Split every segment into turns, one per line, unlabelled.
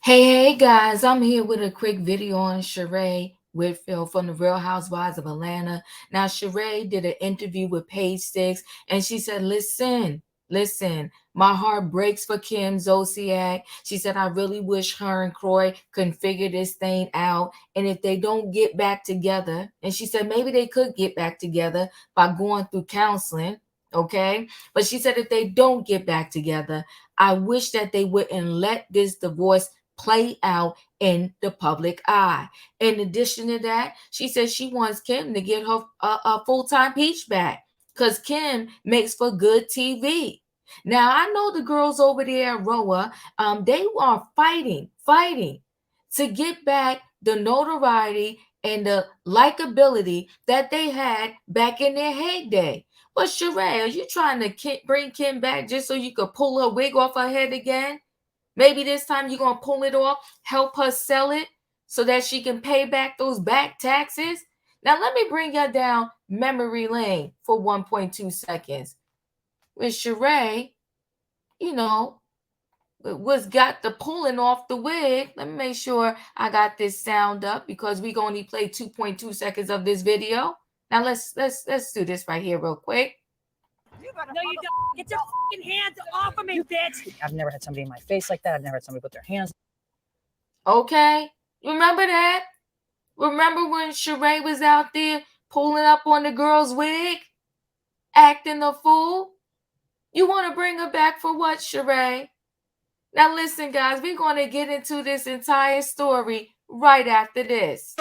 Hey guys, I'm here with a quick video on Sheree Whitfield from the Real Housewives of Atlanta. Now, Sheree did an interview with Page Six, and she said, listen, my heart breaks for Kim Zolciak. She said, I really wish her and Kroy can figure this thing out. And if they don't get back together, and she said maybe they could get back together by going through counseling, okay? But she said if they don't get back together, I wish that they wouldn't let this divorce play out in the public eye. In addition to that, she says she wants Kim to get her a full-time peach back because Kim makes for good TV. Now, I know the girls over there at RHOA, they are fighting to get back the notoriety and the likability that they had back in their heyday. But Sheree, are you trying to bring Kim back just so you could pull her wig off her head again? Maybe this time you're going to pull it off, help her sell it so that she can pay back those back taxes. Now, let me bring you down memory lane for 1.2 seconds. With Sheree, you know, was got the pulling off the wig. Let me make sure I got this sound up because we going to play 2.2 seconds of this video. Now, let's do this right here real quick.
No, you don't. Get your fucking hands off of me, bitch. I've never had somebody in my face like that. I've never had somebody put their hands.
Okay. Remember that? Remember when Sheree was out there pulling up on the girl's wig? Acting a fool? You want to bring her back for what, Sheree? Now listen, guys. We're going to get into this entire story right after this.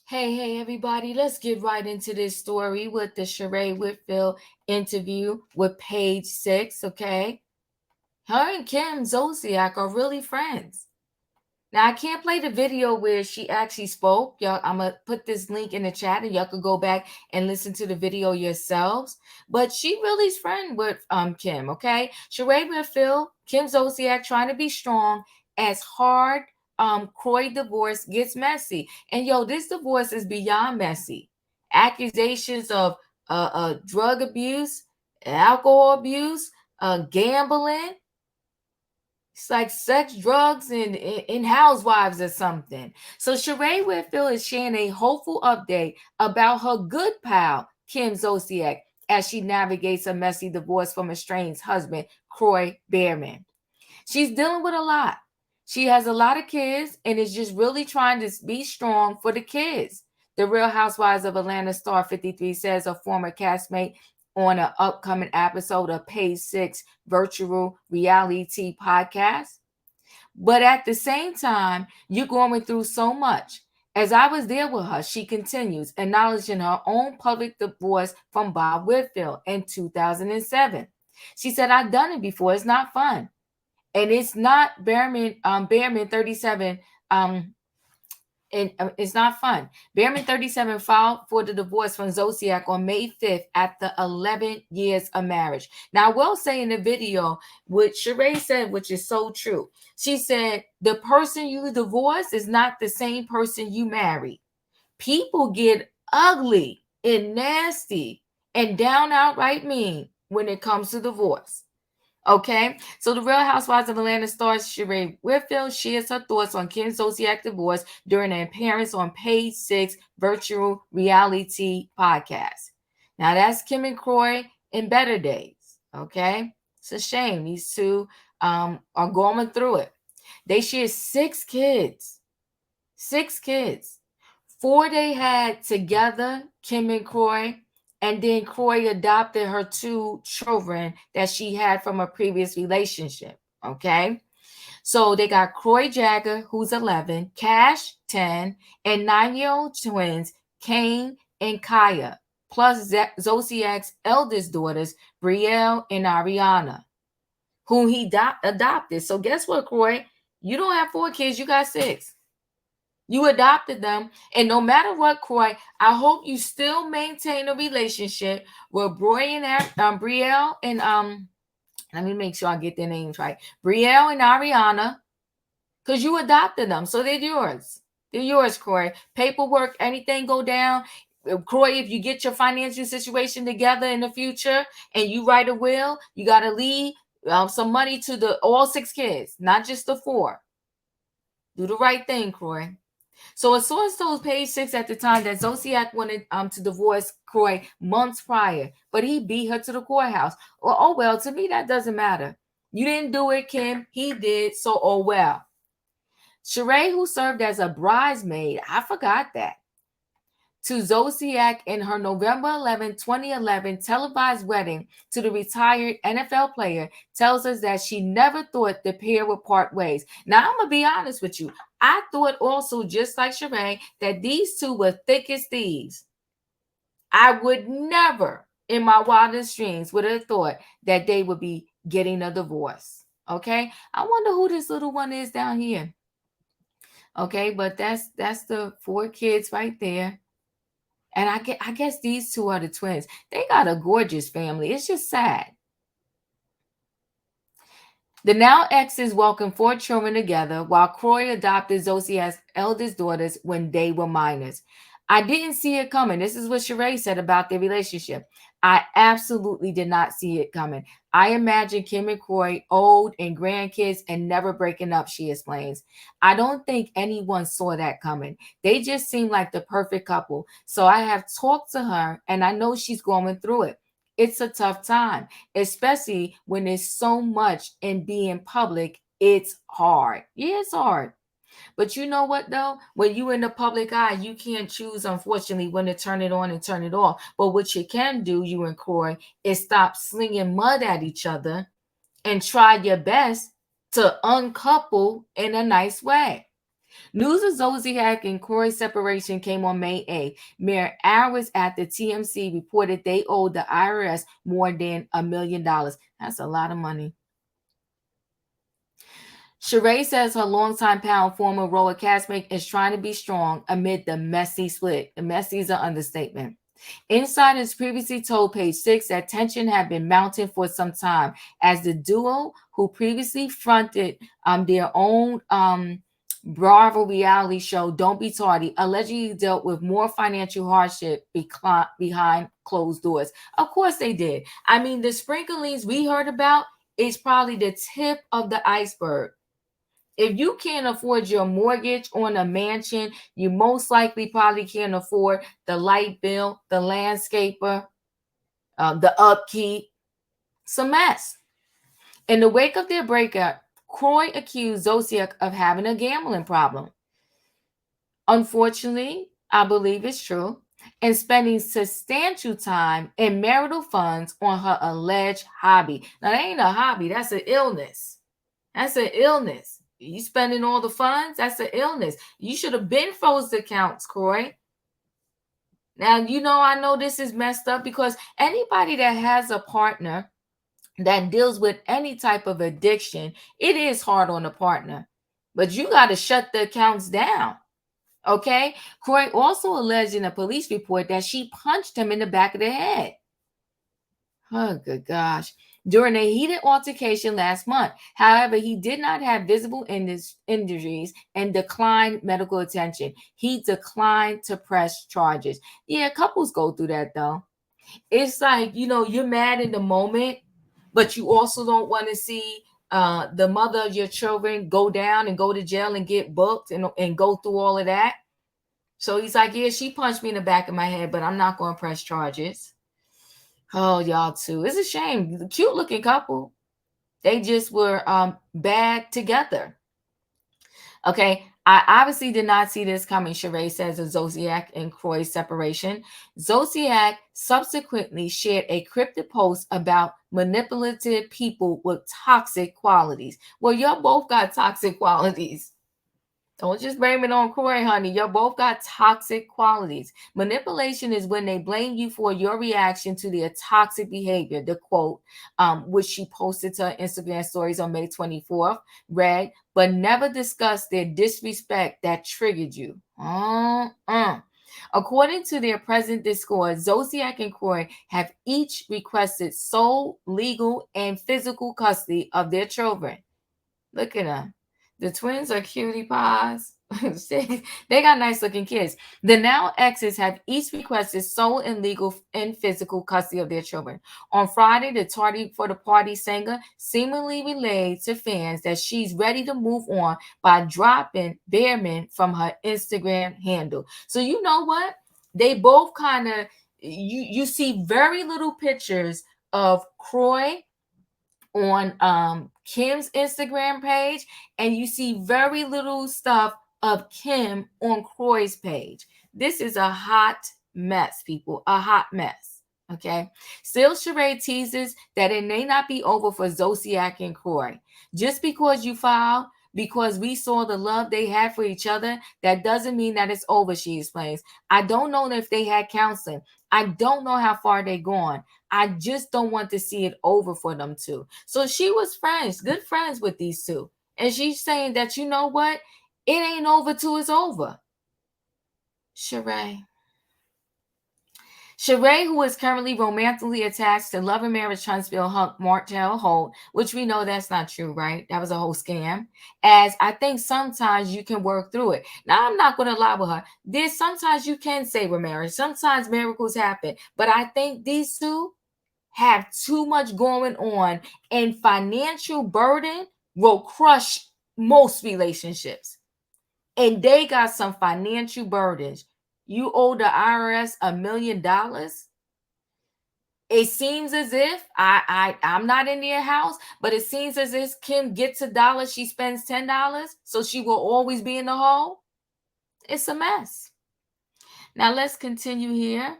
Hey, everybody, let's get right into this story with the Sheree Whitfield interview with Page Six, okay? Her and Kim Zolciak are really friends. Now, I can't play the video where she actually spoke. Y'all, I'm going to put this link in the chat and y'all could go back and listen to the video yourselves. But she really's friend with Kim, okay? Sheree Whitfield, Kim Zolciak trying to be strong as hard Kroy divorce gets messy. And yo, this divorce is beyond messy. Accusations of drug abuse, alcohol abuse, gambling. It's like sex, drugs, and in housewives or something. So Sheree Whitfield is sharing a hopeful update about her good pal, Kim Zolciak, as she navigates a messy divorce from estranged husband, Kroy Behrman. She's dealing with a lot. She has a lot of kids and is just really trying to be strong for the kids. The Real Housewives of Atlanta star 53 says a former castmate on an upcoming episode of Page Six virtual reality podcast. But at the same time, you're going through so much. As I was there with her, she continues, acknowledging her own public divorce from Bob Whitfield in 2007. She said, I've done it before. It's not fun. And it's not Behrman 37. And it's not fun. Behrman 37 filed for the divorce from Zolciak on May 5th after 11 years of marriage. Now, I will say in the video, what Sheree said, which is so true. She said, the person you divorce is not the same person you married. People get ugly and nasty and down outright mean when it comes to divorce. Okay, so the Real Housewives of Atlanta star Sheree Whitfield shares her thoughts on Kim Zolciak's divorce during an appearance on Page Six virtual reality podcast. Now that's Kim and Kroy in better days. Okay, it's a shame these two are going through it. They share 6 kids. 6 kids. 4 they had together, Kim and Kroy, and then Kroy adopted her 2 children that she had from a previous relationship. Okay. So they got Kroy Jagger, who's 11, Cash, 10, and 9-year-old twins, Kane and Kaya, plus Zolciak's eldest daughters, Brielle and Ariana, whom he adopted. So guess what, Kroy? You don't have 4 kids, you got 6. You adopted them. And no matter what, Kroy, I hope you still maintain a relationship with Brielle and let me make sure I get their names right. Brielle and Ariana, because you adopted them. So they're yours. They're yours, Kroy. Paperwork, anything go down. Kroy, if you get your financial situation together in the future and you write a will, you got to leave some money to all 6 kids, not just the 4. Do the right thing, Kroy. So a source told Page 6 at the time that Zolciak wanted to divorce Kroy months prior, but he beat her to the courthouse. Oh well, to me that doesn't matter. You didn't do it, Kim. He did, so oh well. Sheree, who served as a bridesmaid, I forgot that, to Zolciak in her November 11, 2011 televised wedding to the retired NFL player, tells us that she never thought the pair would part ways. Now, I'm going to be honest with you. I thought also, just like Sheree, that these 2 were thick as thieves. I would never, in my wildest dreams, would have thought that they would be getting a divorce. Okay? I wonder who this little one is down here. Okay, but that's the 4 kids right there. And I guess these 2 are the twins. They got a gorgeous family. It's just sad. The now exes welcomed 4 children together, while Kroy adopted Zolciak's eldest daughters when they were minors. I didn't see it coming. This is what Sheree said about their relationship. I absolutely did not see it coming. I imagine Kim and Kroy old and grandkids and never breaking up, she explains. I don't think anyone saw that coming. They just seem like the perfect couple. So I have talked to her and I know she's going through it. It's a tough time, especially when there's so much in being public. It's hard. Yeah, it's hard. But you know what, though? When you in the public eye, you can't choose, unfortunately, when to turn it on and turn it off. But what you can do, you and Kroy, is stop slinging mud at each other and try your best to uncouple in a nice way. News of Zolciak and Kroy's separation came on May 8th. Mere hours after TMZ reported they owed the IRS more than $1 million. That's a lot of money. Sheree says her longtime pal, former RHOA castmate, is trying to be strong amid the messy split. The messy is an understatement. Insiders previously told Page 6 that tension had been mounting for some time as the duo, who previously fronted their own Bravo reality show, Don't Be Tardy, allegedly dealt with more financial hardship behind closed doors. Of course they did. I mean, the sprinklings we heard about is probably the tip of the iceberg. If you can't afford your mortgage on a mansion, you most likely probably can't afford the light bill, the landscaper, the upkeep. It's a mess. In the wake of their breakup, Kroy accused Zolciak of having a gambling problem. Unfortunately, I believe it's true, and spending substantial time in marital funds on her alleged hobby. Now, that ain't a hobby, that's an illness. That's an illness. You spending all the funds? That's an illness. You should have been froze the accounts, Kroy. Now, I know this is messed up because anybody that has a partner that deals with any type of addiction, it is hard on the partner. But you got to shut the accounts down. Okay? Kroy also alleged in a police report that she punched him in the back of the head. Oh, good gosh. During a heated altercation last month. However, he did not have visible injuries and declined medical attention. He declined to press charges. Yeah, couples go through that, though. It's like, you're mad in the moment, but you also don't want to see the mother of your children go down and go to jail and get booked and go through all of that. So he's like, yeah, she punched me in the back of my head, but I'm not going to press charges. Oh, y'all too. It's a shame. Cute looking couple. They just were bad together. Okay, I obviously did not see this coming, Sheree says of Zolciak and Kroy's separation. Zolciak subsequently shared a cryptic post about manipulative people with toxic qualities. Well, y'all both got toxic qualities. Don't just blame it on Kroy, honey. You both got toxic qualities. Manipulation is when they blame you for your reaction to their toxic behavior. The quote, which she posted to her Instagram stories on May 24th, read, but never discuss their disrespect that triggered you. According to their present discord, Zolciak and Kroy have each requested sole, legal, and physical custody of their children. Look at them. The twins are cutie pies. They got nice looking kids. The now exes have each requested sole and legal and physical custody of their children. On Friday, the tardy for the party singer seemingly relayed to fans that she's ready to move on by dropping Behrman from her Instagram handle. So you know what? They both kind of you see very little pictures of Kroy on Kim's Instagram page, and you see very little stuff of Kim on Kroy's page. This is a hot mess, people, a hot mess. Okay. Still, Sheree teases that it may not be over for Zolciak and Kroy. Just because you filed, because we saw the love they had for each other, that doesn't mean that it's over, she explains. I don't know if they had counseling. I don't know how far they gone. I just don't want to see it over for them two. So she was friends, good friends with these two. And she's saying that, you know what? It ain't over till it's over. Sheree. Sheree, who is currently romantically attached to Love and Marriage Huntsville hunk Martell Holt, which we know that's not true, right? That was a whole scam. As I think sometimes you can work through it. Now, I'm not going to lie with her. There's sometimes you can save a marriage. Sometimes miracles happen. But I think these two have too much going on, and financial burden will crush most relationships. And they got some financial burdens. You owe the IRS $1 million. It seems as if I'm not in their house, but it seems as if Kim gets $1, she spends $10, so she will always be in the hole. It's a mess. Now let's continue here.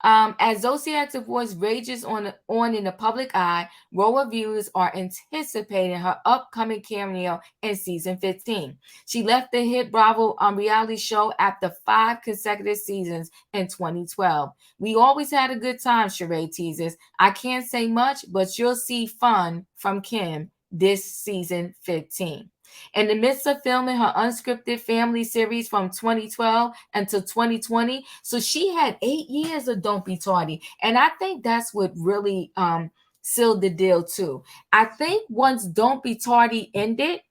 As Zolciak's divorce rages on in the public eye, RHOA viewers are anticipating her upcoming cameo in season 15. She left the hit Bravo reality show after 5 consecutive seasons in 2012. We always had a good time, Sheree teases. I can't say much, but you'll see fun from Kim this season 15. In the midst of filming her unscripted family series from 2012 until 2020, so she had 8 years of Don't Be Tardy, and I think that's what really sealed the deal too. I think once Don't Be Tardy ended,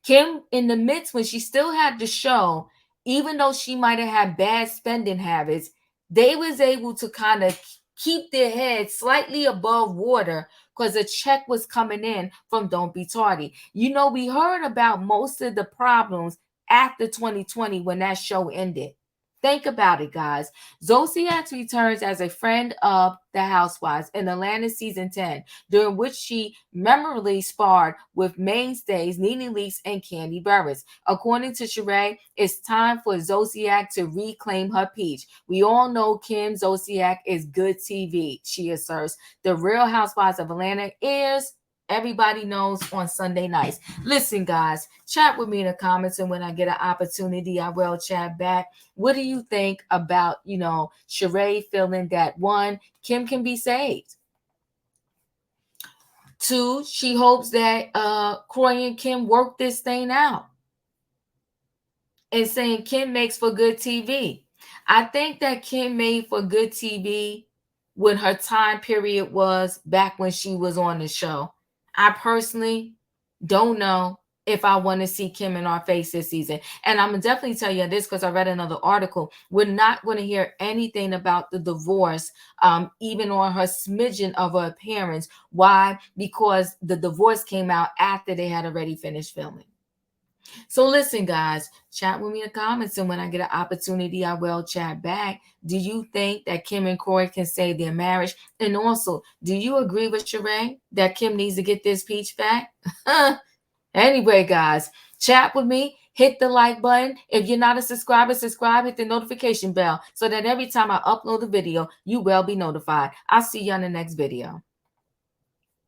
Kim, in the midst when she still had the show, even though she might have had bad spending habits, they was able to kind of keep their head slightly above water because a check was coming in from Don't Be Tardy. You know, we heard about most of the problems after 2020 when that show ended. Think about it, guys. Zolciak returns as a friend of the Housewives in Atlanta season 10, during which she memorably sparred with mainstays Nene Leakes and Candy Burris. According to Sheree, it's time for Zolciak to reclaim her peach. We all know Kim Zolciak is good TV, she asserts. The Real Housewives of Atlanta airs, everybody knows, on Sunday nights. Listen, guys, chat with me in the comments, and when I get an opportunity, I will chat back. What do you think about, Sheree feeling that, one, Kim can be saved? 2, she hopes that Kroy and Kim work this thing out. And saying Kim makes for good TV. I think that Kim made for good TV when her time period was back when she was on the show. I personally don't know if I want to see Kim in our face this season. And I'm going to definitely tell you this because I read another article. We're not going to hear anything about the divorce, even on her smidgen of her appearance. Why? Because the divorce came out after they had already finished filming. So listen, guys, chat with me in the comments, and when I get an opportunity, I will chat back. Do you think that Kim and Kroy can save their marriage? And also, do you agree with Sheree that Kim needs to get this peach back? Anyway, guys, chat with me. Hit the like button. If you're not a subscriber, subscribe. Hit the notification bell so that every time I upload a video, you will be notified. I'll see you on the next video.